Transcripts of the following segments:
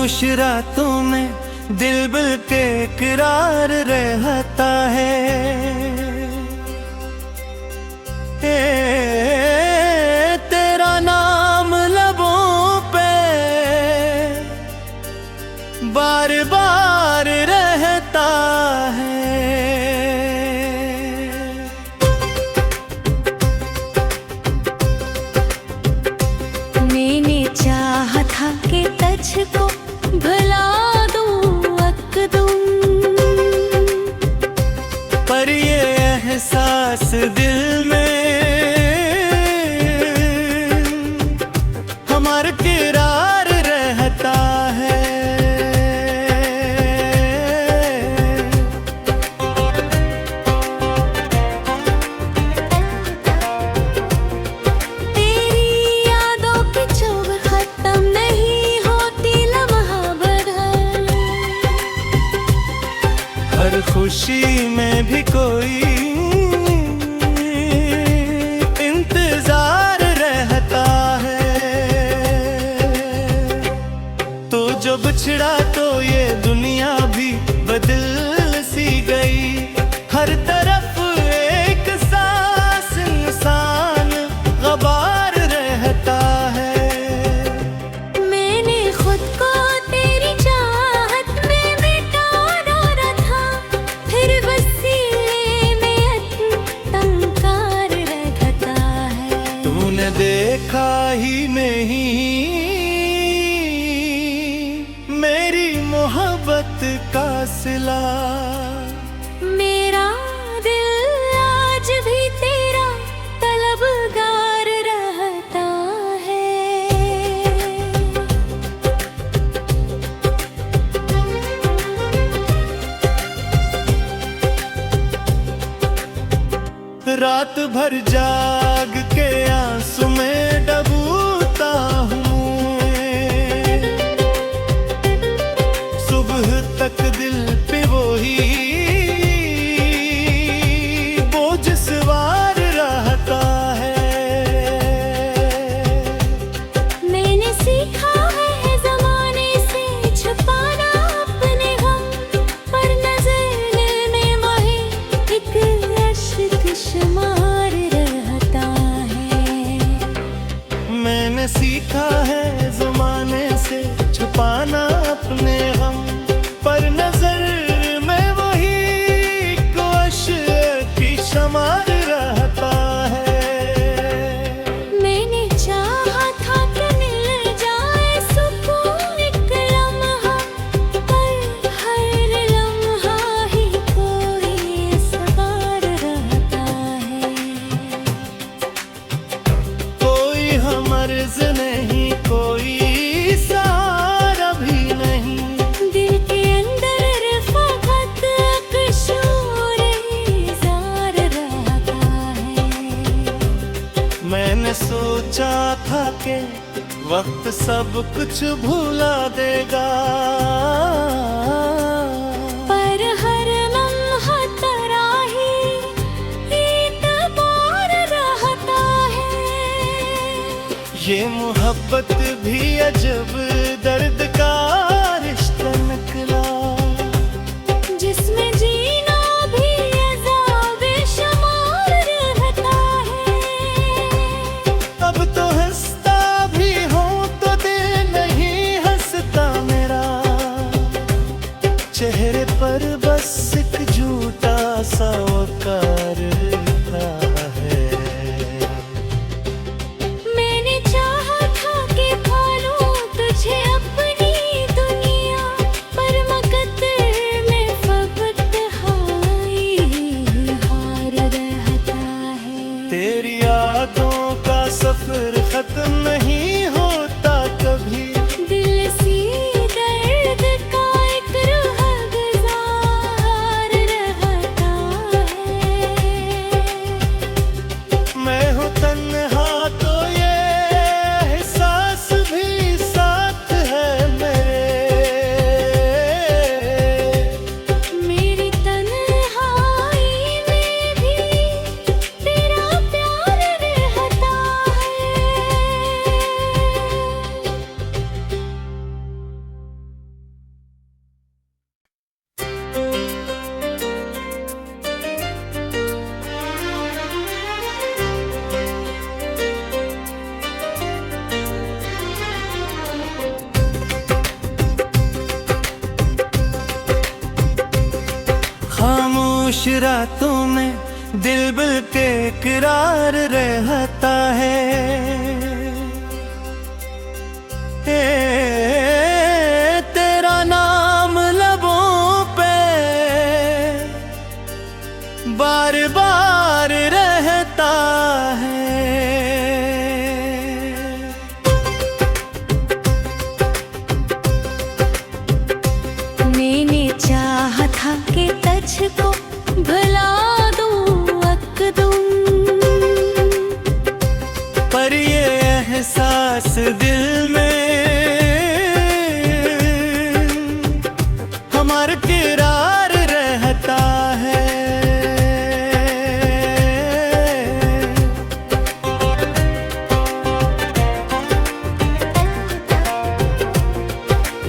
खामोश रातों में दिल बिल के करार रहता है। तेरा नाम लबों पे बार बार रहता है। मैंने चाहा था कि तुझको भुला दूं अकदम, पर ये एहसास दिल में हमारे किरार रहता है। तेरी यादों की चुभ खत्म नहीं होती लम्हा भर, हर खुशी में भी कोई इंतजार रहता है। तो जो बिछड़ा तो ये दुनिया भी बदल सी गई। हर तरफ एक सांस इंसान गबार रहता है। मैंने खुद को तेरी चाहत में मिटा डाला था, फिर वसीले में तंकार रहता है। तूने देखा ही नहीं मेरी मोहब्बत का सिला। मेरा दिल आज भी तेरा तलबगार रहता है। रात भर जाग के आंसू में डूबता हूँ, सुबह तक दिल पे वही बोझ सवार रहता है। मैंने सीखा है ज़माने से छुपाना अपने गम, पर नज़र में वही एक अश्क शुमार रहता है। मैंने सीखा है ज़माने से छुपाना अपने गम, पर नजर में वही कोश की शमार रहता है। मैंने चाहा था कि मिल जाए सुकून एक लम्हा, पर हर लम्हा ही कोई सवार रहता है। कोई हमर्ज़ नहीं, कोई सहारा भी नहीं। दिल के अंदर रफ़ाक़त क़शूर इज़ार रहता है। मैंने सोचा था कि वक्त सब कुछ भुला देगा, पर हर लम्हा तेरा ही एतबार रहता है। ये मोहब्बत भी अजब दर्द का रिश्ता निकला, जिसमें जीना भी अज़ाब शुमार रहता है। अब तो हंसता भी हूँ तो दिल नहीं हंसता मेरा। चेहरे पर बस एक झूठा सा वकार रहता है। मैंने चाहा था कि पालूं तुझे खामोश रातों में दिल बिल के करार रहता है। तेरा नाम लबों पे बार बार रहता है। मैंने चाहा था कि तुझको भुला दूं अकदम, पर ये एहसास दिल में हमारा किरार रहता है।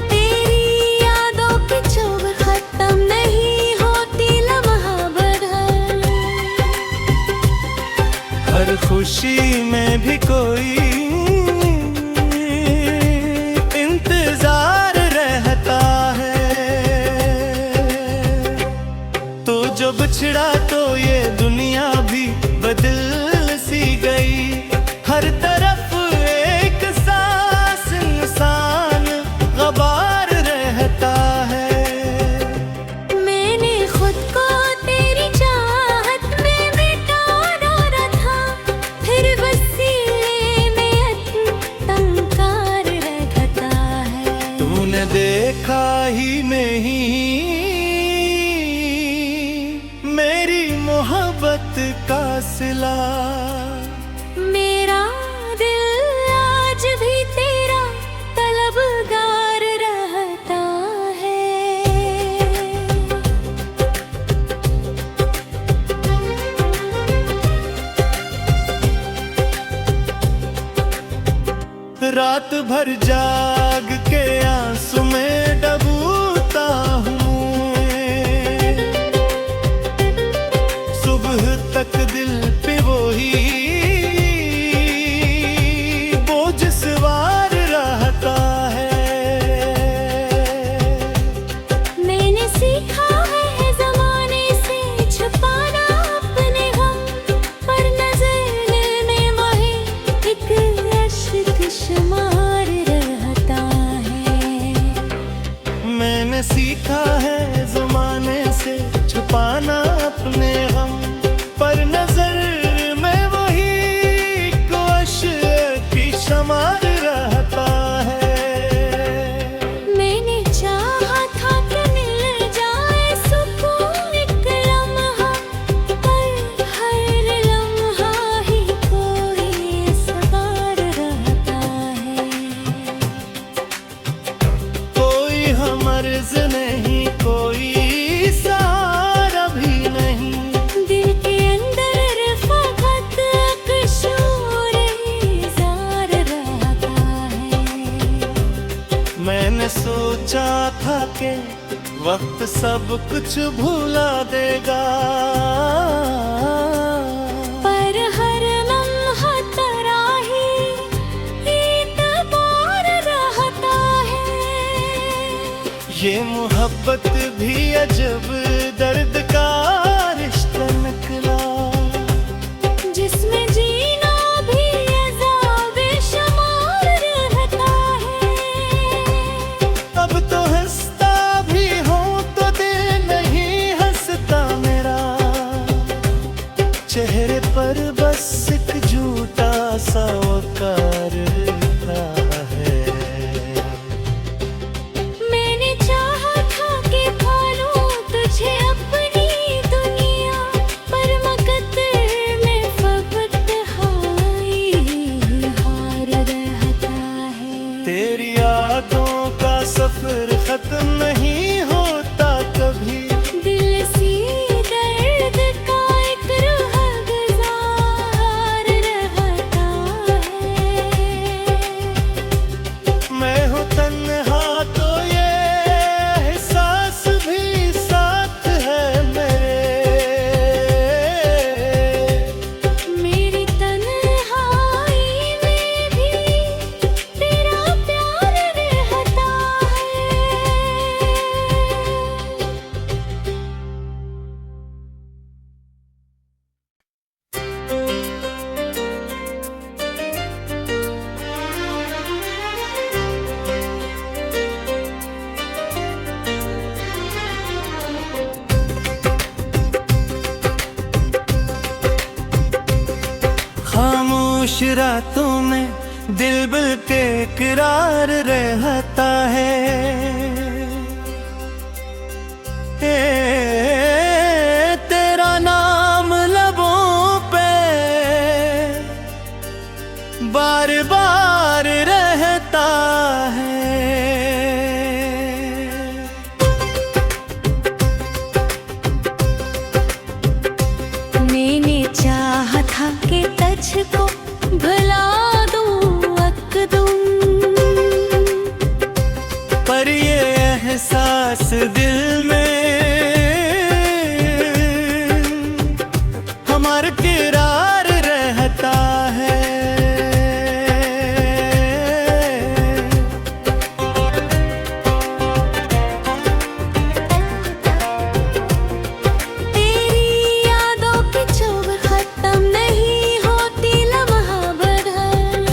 तेरी यादों की चुभ खत्म नहीं होती लम्हा भर, हर खुशी में भी कोई इंतजार रहता है। तो जो बिछड़ा तो ये दुनिया भी बदल सी गई। हर तरफ एक सांस इंसान गबार रहता है। मैंने खुद को तेरी चाहत में मिटा डाला था, फिर वसीले में तंकार रहता है। तूने देखा ही नहीं मेरी मोहब्बत का सिला। मेरा दिल आज भी तेरा तलबगार रहता है। रात भर जाग के आंसू में डूबता हूँ, सुबह तक दिल पे वही बोझ सवार रहता है। मैंने सीखा है ज़माने से छुपाना अपने गम, पर नज़र में वही एक अश्क शुमार रहता है। मैंने सीखा है ज़माने से छुपाना अपने गम, पर नजर में वही कोश की शमार रहता है। मैंने चाहा था कि मिल जाए सुकून एक लम्हा, पर हर लम्हा ही कोई सवार रहता है। कोई हमर्ज नहीं, कोई सहारा भी नहीं। दिल के अंदर फकत कशोर इज़ार रहता है। मैंने सोचा था कि वक्त सब कुछ भुला देगा, पर हर लम्हा तराही ईतबार रहता है। ये मोहब्बत भी अजब दर्द का रिश्ता निकला, जिसमें जीना भी अज़ाब शुमार रहता है। अब तो हंसता भी हूँ तो दिल नहीं हंसता मेरा। चेहरे पर बस एक झूठा सा वकार रहता है। मैंने चाहा था कि पालूं तुझे अपनी दुनिया, पर मकद्दर में फकत हार रहता है। तेरी यादों का सफर खत्म नहीं होता कभी। दिल सी दर्द का एक रूह गुजार रहता है। मैं हूँ तन्हा तो ये एहसास भी साथ है मेरे। मेरी तन्हाई में भी तेरा प्यार रहता है। रातों में दिल बिल के करार रहता है। तेरा नाम लबों पे बार बार रहता है। मैंने चाहा था कि तुझको भुला दूं अकदम, पर ये एहसास दिल में हमारे किरार रहता है। तेरी यादों की चुभ खत्म नहीं होती लम्हा बदल,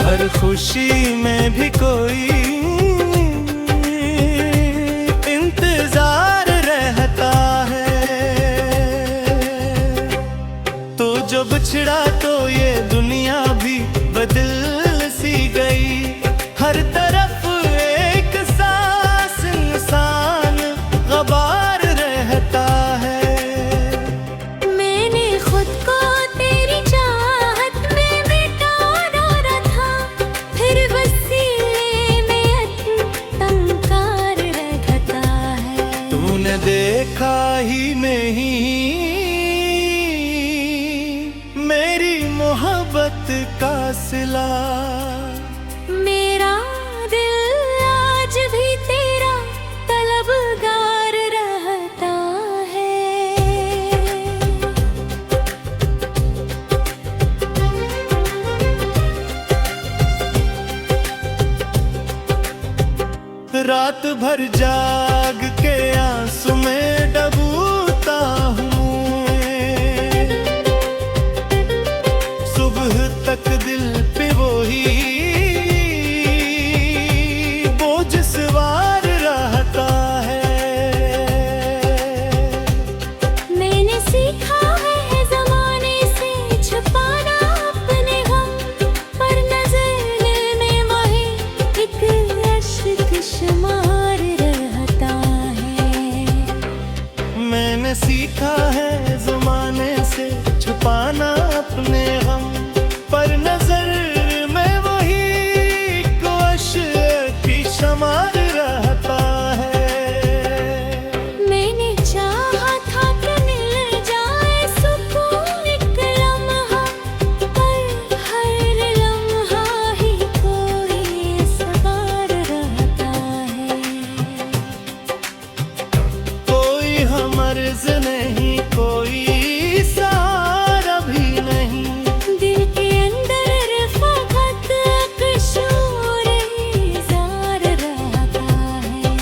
हर खुशी में भी कोई इंतजार रहता है। तो जो बिछड़ा तो ये दुनिया भी बदल सी गई। हर तरफ एक सांस इंसान गबार रहता है। मैंने खुद को तेरी चाहत में मिटाना न था, फिर वसीले में तंकार रहता है। तूने देखा ही नहीं मेरी मोहब्बत का सिला। मेरा दिल आज भी तेरा तलबगार रहता है। रात भर जाग के आंसू में डूबता हूँ, सुबह तक दिल पे वही बोझ सवार रहता है। मैंने सीखा है ज़माने से छुपाना अपने गम, पर नज़र में वही एक अश्क शुमार रहता है। मैंने सीखा है ज़माने से छुपाना अपने गम, पर नजर में वही कोश की शमार रहता है। मैंने चाहा था कि मिल जाए सुकून एक लम्हा, पर हर लम्हा ही कोई सवार रहता है। कोई हमर्ज नहीं, कोई सहारा भी नहीं। दिल के अंदर फकत अकशूर इज़ार रहता है।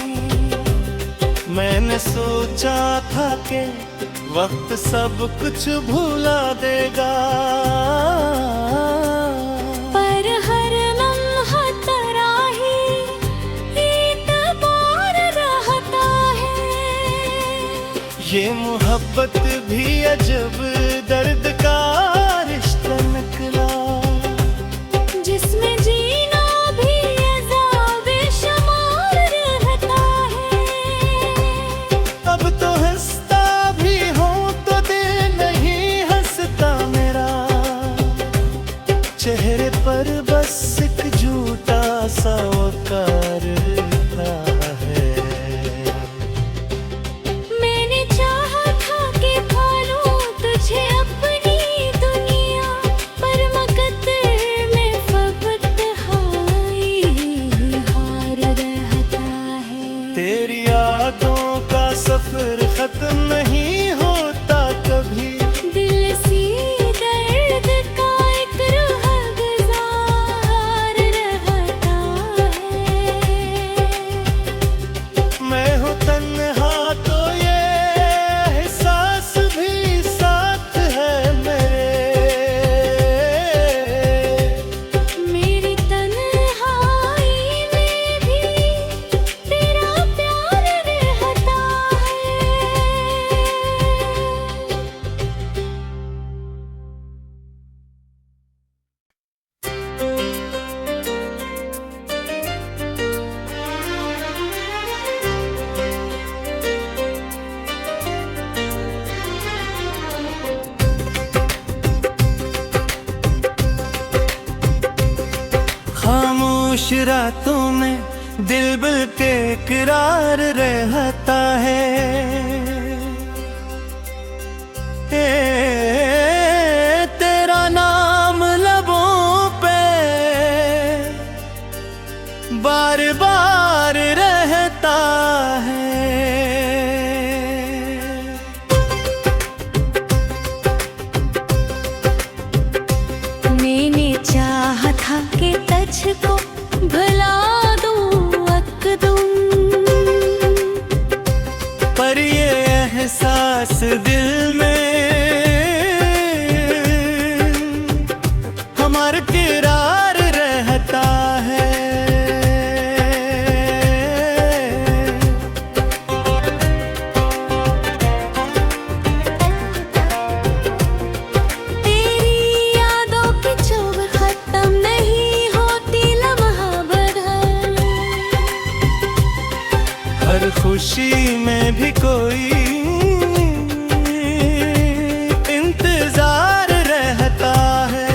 मैंने सोचा था कि वक्त सब कुछ भुला देगा, पर हर लम्हा तेरा ही एतबार रहता है। ये मोहब्बत भी अजब दर्द का रिश्ता निकला, जिसमें जीना भी अज़ाब शुमार रहता है। अब तो हंसता भी हूँ तो दिल नहीं हंसता मेरा। चेहरे पर बस एक झूठा सा वकार रहता है। मैंने चाहा था कि पालूं तुझे अपनी दुनिया, पर मकद्दर में फकत हाय हार रहता है। तेरी यादों का सफर खत्म नहीं होता कभी। दिल सी दर्द का एक रूह गुजार रहता कुछ रातों में दिल बिल के करार रहता है। तेरा नाम लबों पे बार बार रहता है। मैंने चाहा था कि तुझको भुला दूं अकदम, पर ये एहसास दिल में हमारे किरार रहता है। तेरी यादों की चोट खत्म नहीं होती लम्हा भर, हर खुशी में भी कोई इंतजार रहता है।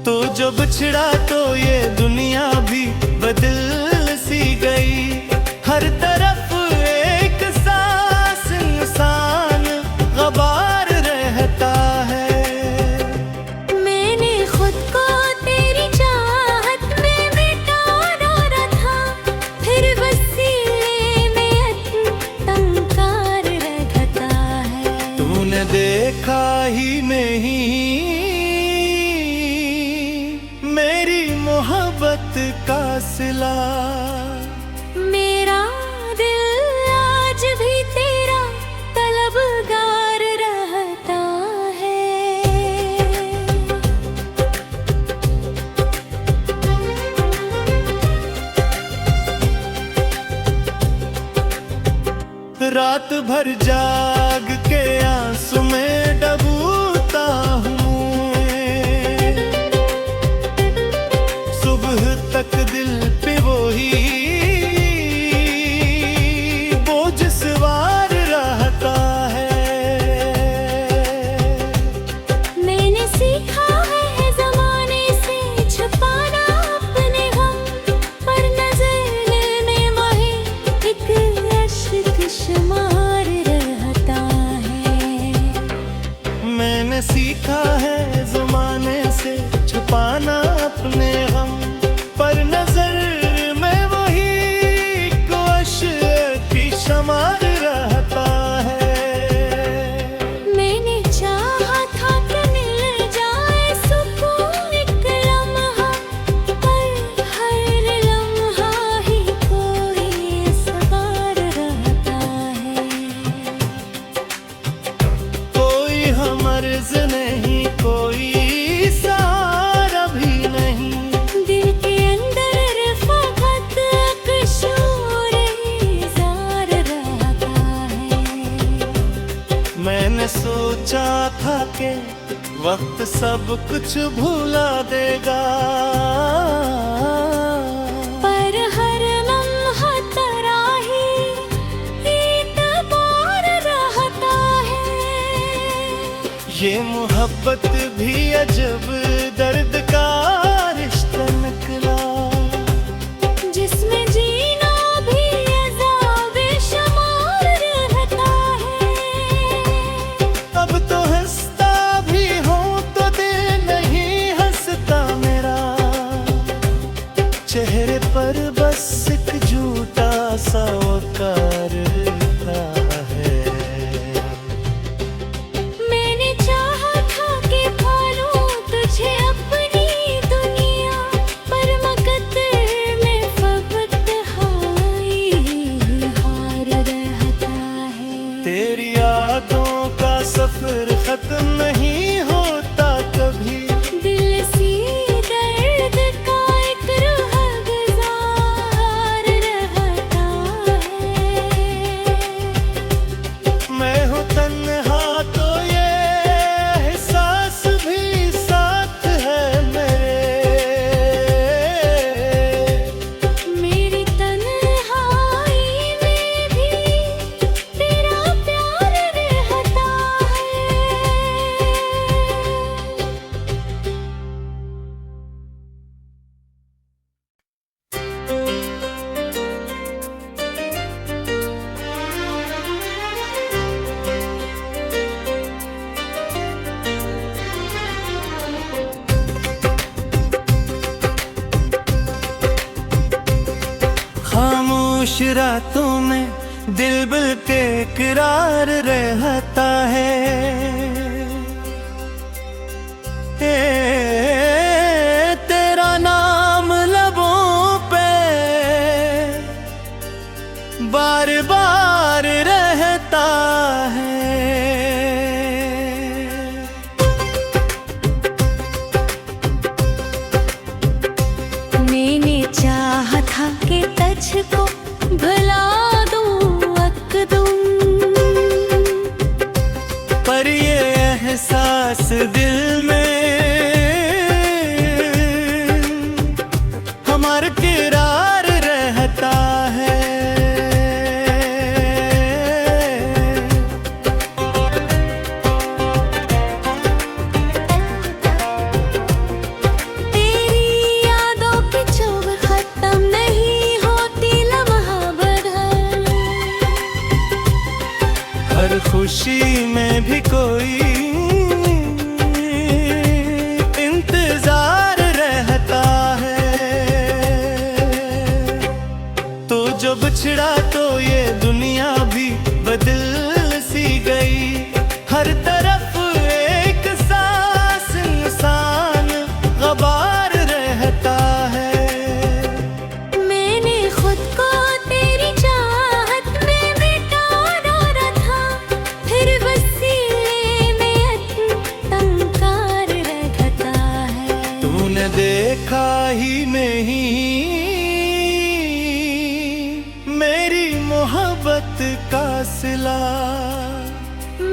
तो जो बिछड़ा तो ये दुनिया भी बदल सी गई। हर तरफ एक सांस इंसान गबार रहता है। मैंने खुद को तेरी चाहत में मिटाना न था, फिर वसीले में तंकार रहता है। तूने देखा ही नहीं मेरी मोहब्बत का सिला। मेरा दिल आज भी तेरा तलबगार रहता है। रात भर जाग के आंसू में डूबता हूँ, सुबह तक दिल पे वही बोझ सवार रहता है। मैंने सीखा है ज़माने से छुपाना अपने गम, पर नज़र में वही एक अश्क शुमार रहता है। मैंने सीखा है ज़माने से छुपाना अपने गम, पर नजर में वही कोश की शमार रहता है। मैंने चाहा था कि मिल जाए सुकून एक लम्हा, पर हर लम्हा ही कोई सवार रहता है। कोई हमर्ज नहीं, कोई सहारा भी नहीं। दिल के अंदर रफ़ाक़त अक़शूर इज़ार रहता है। मैंने सोचा था कि वक्त सब कुछ भुला देगा, पर हर लम्हा तराही एतबार रहता है। ये मोहब्बत भी अजब दर्द का रिश्ता निकला, जिसमें जीना भी अज़ाब शुमार रहता है। अब तो हंसता भी हूँ तो दिल नहीं हंसता मेरा। चेहरे पर बस एक झूठा सा वकार रहता है। मैंने चाहा था कि पालूं तुझे अपनी दुनिया, पर मकद्दर में फवत हार रहता है। तेरी यादों का सफर खत्म नहीं होता कभी। दिल सी दर्द का एक रूह गुज़ार रहता रातों में दिल बिल के करार रहता है। तेरा नाम लबों पे बार बार रहता है। मैंने चाहा था कि तुझको भुला दूं अकदम, पर ये एहसास दिल में हमारा किरार रहता है। तेरी यादों की चोट खत्म नहीं होती लम्हा बदल, हर खुशी में भी कोई इंतजार रहता है। तो जो बिछड़ा तो ये दुनिया भी बदल सी गई। हर तरफ एक सांस इंसान गबार रहता है। मैंने खुद को तेरी चाहत में मिटा डाला था, फिर वसीले में तंकार रहता है। तूने देखा ही नहीं मेरी मोहब्बत का सिला।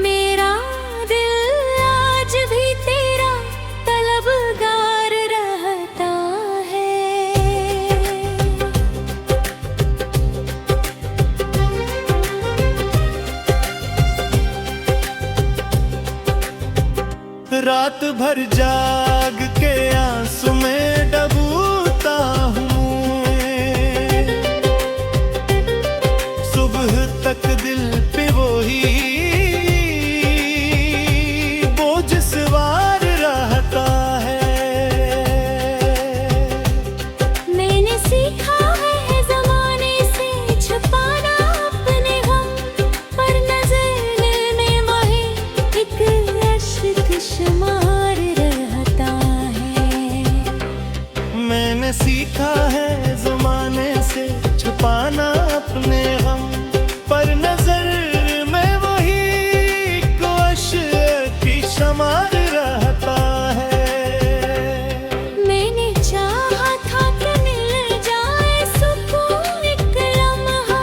मेरा दिल आज भी तेरा तलबगार रहता है। रात भर जाग के आंसू में डूबता हूँ, सुबह तक दिल पे वही बोझ सवार रहता है। मैंने सीखा है ज़माने से छुपाना अपने गम, पर नज़र में वही एक अश्क शुमार रहता है। मैंने सीखा है ज़माने से छुपाना अपने गम, पर नजर में वही कोश की शमार रहता है। मैंने चाहा था कि मिल जाए सुकून एक लम्हा,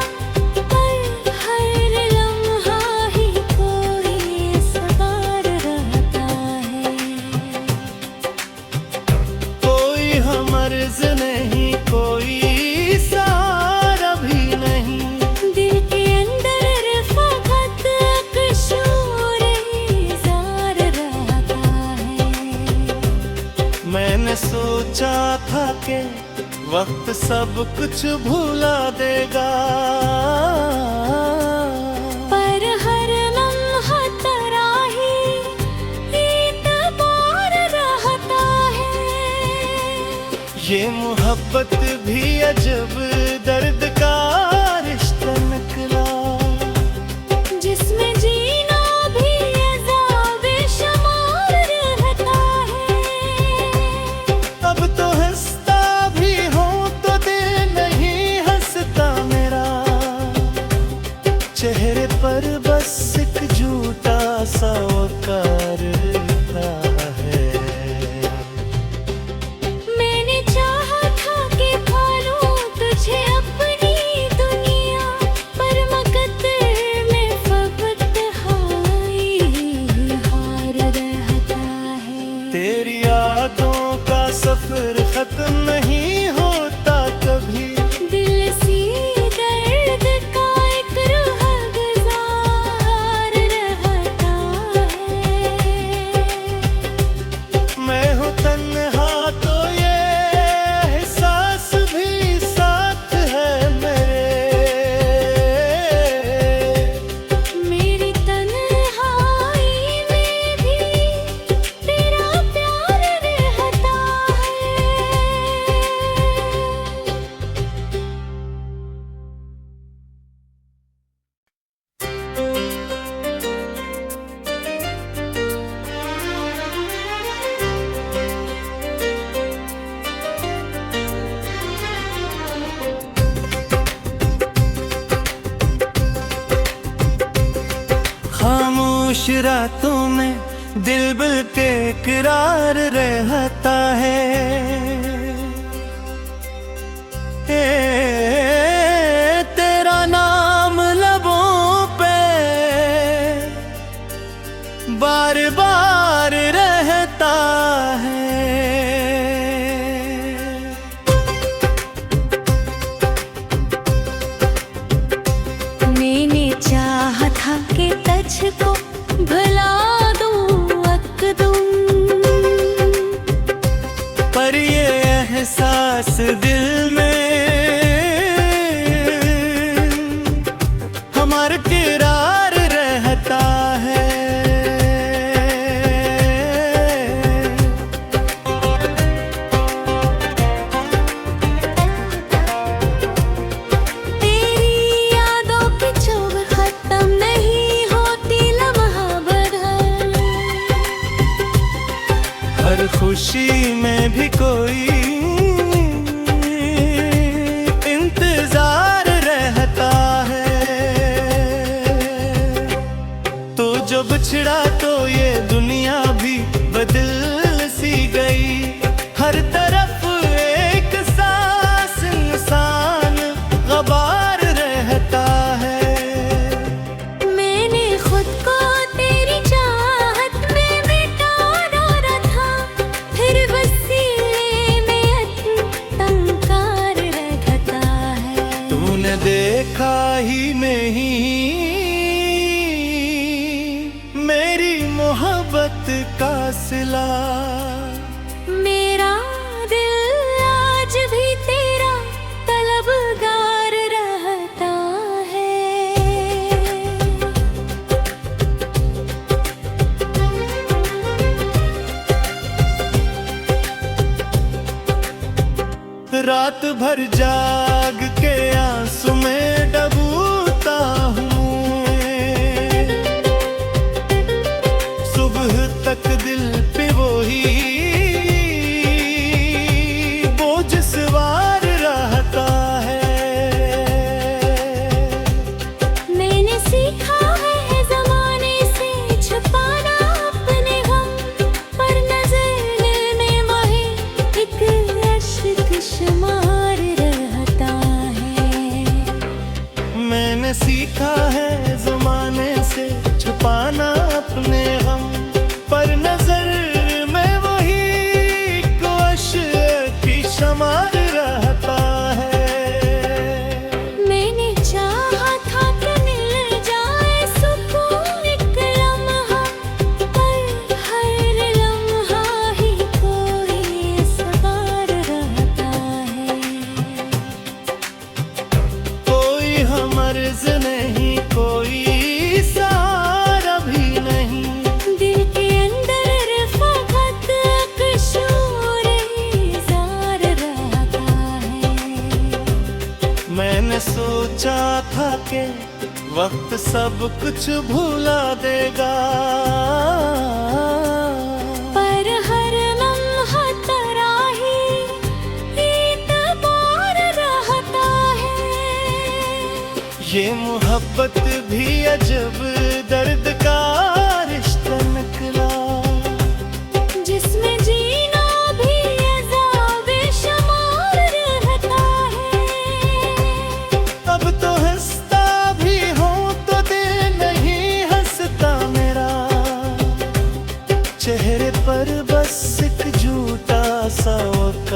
पर हर लम्हा ही कोई सवार रहता है। कोई हमर्ज नहीं, कोई सहारा भी नहीं। दिल के अंदर फकत कशोर इज़ार रहता है। मैंने सोचा था कि वक्त सब कुछ भुला देगा, पर हर लम्हा तेरा ही एतबार रहता है। ये मोहब्बत भी अजब दर्द का रिश्ता निकला, जिसमें जीना भी अज़ाब शुमार रहता है। अब तो हंसता भी हूँ तो दिल नहीं हंसता मेरा। चेहरे पर बस एक झूठा सा वकार रहता है। मैंने चाहा था कि पालूं तुझे अपनी कुछ रातों में दिल के करार रहता है। तेरा नाम लबों पे बार बार रहता है। मैंने चाहा था कि तुझको भुला दूं अकदम, पर ये एहसास दिल में हमारे किरार रहता है। तेरी यादों की चोट खत्म नहीं होती लम्हा बदल, हर खुशी में भी कोई इंतजार रहता है। तो जो बिछड़ा तो ये दुनिया भी बदल सी गई। हर तरफ एक सांस इंसान गबार रहता है। मैंने खुद को तेरी चाहत में मिटा डाला था, फिर वसीले में तंकार रहता है। तूने देखा ही नहीं मेरी मोहब्बत का सिला। मेरा दिल आज भी तेरा तलबगार रहता है। रात भर जाग के आंसू में डूबता हूँ, सुबह तक दिल पे वही बोझ सवार रहता है। मैंने सीखा है ज़माने से छुपाना अपने गम, पर नज़र में वही एक अश्क शुमार रहता है। मैंने सीखा है ज़माने से छुपाना अपने गम, पर नजर में वही कोश की शमार रहता है। मैंने चाहा था कि मिल जाए सुकून एक लम्हा, पर हर लम्हा ही कोई सवार रहता है। कोई हमर्ज़ नहीं, कोई सहारा भी नहीं। दिल के अंदर फकत कशूर इज़हार रहता है। मैंने सोचा था कि वक्त सब कुछ भुला देगा, पर हर लम्हा तेरा ही एतबार रहता है। ये मोहब्बत भी अजब दर्द का रिश्ता निकला, जिसमें जीना भी अज़ाब शुमार रहता है। अब तो हंसता भी हूँ तो दिल नहीं हंसता मेरा। चेहरे पर बस एक झूठा सा वक़्त